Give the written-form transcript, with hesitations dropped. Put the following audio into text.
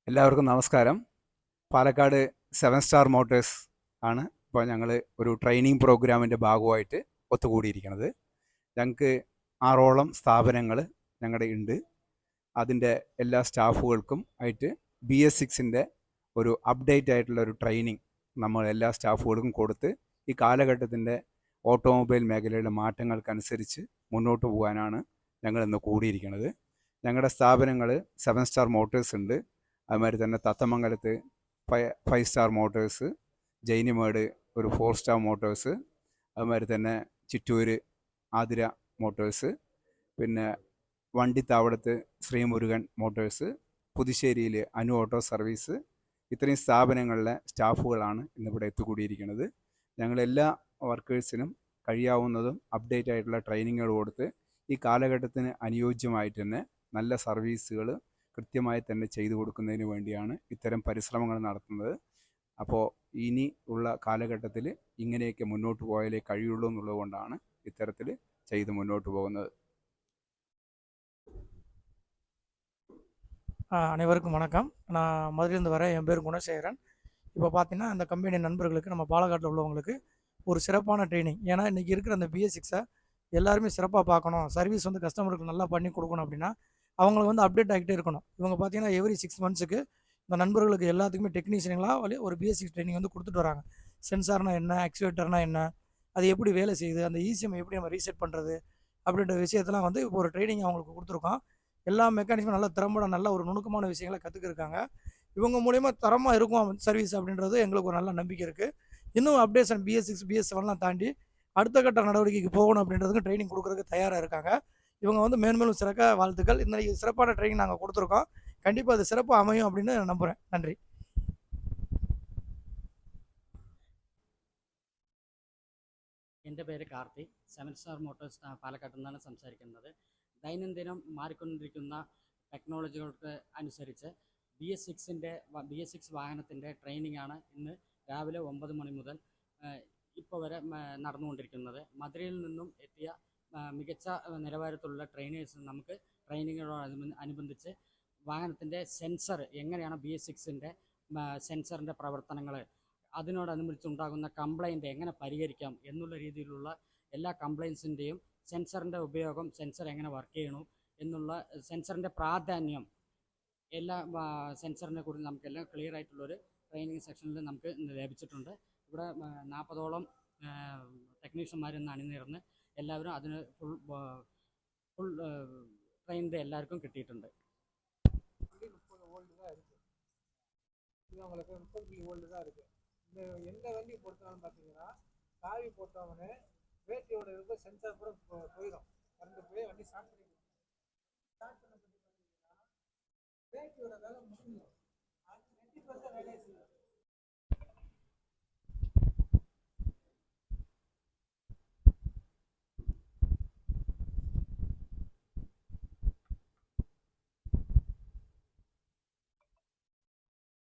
എല്ലാവർക്കും നമസ്കാരം. Palakkad 7 star Motors ആണ് ഇപ്പോൾ ഞങ്ങൾ ഒരു ട്രെയിനിങ് പ്രോഗ്രാമിൻ്റെ ഭാഗമായിട്ട് ഒത്തുകൂടിയിരിക്കുന്നത്. ഞങ്ങൾക്ക് 6ഓളം സ്ഥാപനങ്ങൾ ഞങ്ങളുടെ ഉണ്ട്. അതിൻ്റെ എല്ലാ സ്റ്റാഫുകൾക്കും ആയിട്ട് BS6-ൻ്റെ ഒരു അപ്ഡേറ്റ് ആയിട്ടുള്ള ഒരു ട്രെയിനിങ് നമ്മൾ എല്ലാ സ്റ്റാഫുകൾക്കും കൊടുത്ത് ഈ കാലഘട്ടത്തിൻ്റെ ഓട്ടോമൊബൈൽ മേഖലയുടെ മാറ്റങ്ങൾക്കനുസരിച്ച് മുന്നോട്ട് പോകാനാണ് ഞങ്ങൾ ഇന്ന് കൂടിയിരിക്കുന്നത്. ഞങ്ങളുടെ സ്ഥാപനങ്ങൾ 7 സ്റ്റാർ മോട്ടോഴ്സ് ഉണ്ട്. അതുമാതിരി തന്നെ തത്തമംഗലത്ത് 5 സ്റ്റാർ മോട്ടോഴ്സ്, ജൈനിമേട് ഒരു 4 സ്റ്റാർ മോട്ടോഴ്സ്, അതുമാതിരി തന്നെ ചിറ്റൂർ ആതിര മോട്ടോഴ്സ്, പിന്നെ വണ്ടിത്താവളത്ത് ശ്രീമുരുകൻ മോട്ടോഴ്സ്, പുതുശ്ശേരിയിൽ അനു ഓട്ടോ സർവീസ്. ഇത്രയും സ്ഥാപനങ്ങളിലെ സ്റ്റാഫുകളാണ് ഇന്നിവിടെ എത്തിക്കൂടിയിരിക്കുന്നത്. ഞങ്ങളെല്ലാ വർക്കേഴ്സിനും കഴിയാവുന്നതും അപ്ഡേറ്റ് ആയിട്ടുള്ള ട്രെയിനിങ്ങുകൾ കൊടുത്ത് ഈ കാലഘട്ടത്തിന് അനുയോജ്യമായിട്ട് തന്നെ നല്ല സർവീസുകൾ കൃത്യമായി തന്നെ ചെയ്തു കൊടുക്കുന്നതിന് വേണ്ടിയാണ് ഇത്തരം പരിശ്രമങ്ങൾ നടത്തുന്നത്. അപ്പോൾ ഇനി ഉള്ള കാലഘട്ടത്തിൽ ഇങ്ങനെയൊക്കെ മുന്നോട്ട് പോയാലേ കഴിയുള്ളൂ എന്നുള്ളത് കൊണ്ടാണ് ഇത്തരത്തിൽ ചെയ്ത് മുന്നോട്ട് പോകുന്നത്. அனைவருக்கும் வணக்கம். நான் மதுரையிலேருந்து வரேன். என் பேர் குணசேகரன். இப்போ பார்த்தீங்கன்னா அந்த கம்பெனி நண்பர்களுக்கு நம்ம பாலக்காட்டில் உள்ளவங்களுக்கு ஒரு சிறப்பான ட்ரைனிங். ஏன்னா இன்றைக்கி இருக்கிற அந்த BS6-ஐ எல்லாருமே சிறப்பாக பார்க்கணும், சர்வீஸ் வந்து கஸ்டமருக்கு நல்லா பண்ணி கொடுக்கணும் அப்படின்னா அவங்களுக்கு வந்து அப்டேட் ஆகிட்டே இருக்கணும். இவங்க பார்த்தீங்கன்னா எவ்ரி 6 மந்த்ஸுக்கு இந்த நண்பர்களுக்கு எல்லாத்துக்குமே டெக்னீஷியன்களாக ஒரு BS6 ட்ரைனிங் வந்து கொடுத்துட்டு வராங்க. சென்சார்னா என்ன, ஆக்சுவேட்டர்னா என்ன, அது எப்படி வேலை செய்யுது, அந்த ECM எப்படி நம்ம ரீசெட் பண்ணுறது அப்படின்ற விஷயத்தெல்லாம் வந்து இப்போ ஒரு ட்ரைனிங் அவங்களுக்கு கொடுத்துருக்கோம். எல்லா மெக்கானிக்ஸும் நல்லா திறம்பட நல்ல ஒரு நுணுக்கமான விஷயங்களை கற்றுக்கிருக்காங்க. இவங்க மூலயமா தரமாக இருக்கும் சர்வீஸ் அப்படின்றது எங்களுக்கு ஒரு நல்ல நம்பிக்கை இருக்குது. இன்னும் அப்டேஷன் BS6 BS7லாம் தாண்டி அடுத்த கட்ட நடவடிக்கைக்கு போகணும் அப்படின்றதுக்கு ட்ரைனிங் கொடுக்குறதுக்கு தயாராக இருக்காங்க. இவங்க வந்து மேன்மேலும் சிறக்க வாழ்த்துக்கள். இந்த சிறப்பான ட்ரைனிங் நாங்கள் கொடுத்துருக்கோம். கண்டிப்பாக அது சிறப்பாக அமையும் அப்படின்னு நம்புகிறேன். நன்றி. എൻ്റെ പേര് കാർത്തിക്. 7 സ്റ്റാർ മോട്ടോഴ്സ് പാലക്കാട്ടിൽ നിന്നാണ് സംസാരിക്കുന്നത്. ദൈനംദിനം മാറിക്കൊണ്ടിരിക്കുന്ന ടെക്നോളജികൾക്ക് അനുസരിച്ച് BS6 വാഹനത്തിൻ്റെ ട്രെയിനിങ്ങാണ് ഇന്ന് രാവിലെ 9 മണി മുതൽ ഇപ്പോൾ വരെ നടന്നുകൊണ്ടിരിക്കുന്നത്. മധുരയിൽ നിന്നും എത്തിയ മികച്ച നിലവാരത്തിലുള്ള ട്രെയിനേഴ്സ് നമുക്ക് ട്രെയിനിങ്ങിനോടനുബന്ധിച്ച് വാഹനത്തിൻ്റെ സെൻസർ എങ്ങനെയാണ് BS6-ൻ്റെ സെൻസറിൻ്റെ പ്രവർത്തനങ്ങൾ, അതിനോടനുബന്ധിച്ചുണ്ടാകുന്ന കംപ്ലൈൻറ്റ് എങ്ങനെ പരിഹരിക്കാം എന്നുള്ള രീതിയിലുള്ള എല്ലാ കംപ്ലൈൻസിൻ്റെയും സെൻസറിൻ്റെ ഉപയോഗം, സെൻസർ എങ്ങനെ വർക്ക് ചെയ്യണു എന്നുള്ള സെൻസറിൻ്റെ പ്രാധാന്യം, എല്ലാ സെൻസറിനെ കുറിച്ച് നമുക്കെല്ലാം ക്ലിയർ ആയിട്ടുള്ളൊരു ട്രെയിനിങ് സെക്ഷനിൽ നമുക്ക് ലഭിച്ചിട്ടുണ്ട്. ഇവിടെ 40ഓളം ടെക്നീഷ്യന്മാരിന്ന് അണിനിരന്ന് എല്ലാവരും അതിന് ഫുൾ ട്രെയിനിൻ്റെ എല്ലാവർക്കും കിട്ടിയിട്ടുണ്ട്. 30 வோல்ட் தான் இருக்குது. இது உங்களுக்கு 30 வோல்ட் தான் இருக்குது. இந்த எந்த வண்டி பொறுத்தவரை பார்த்தீங்கன்னா சாவி போட்டவொடனே பேட்டரியோட இருக்க சென்சார் கூட போயிடும். கரண்ட் போய் வண்டி ஸ்டார்ட் பண்ணி ஸ்டார்ட் பண்ண பார்த்தீங்கன்னா பேட்டரியோட வேலை முடிஞ்சிடும். 90% வேலையை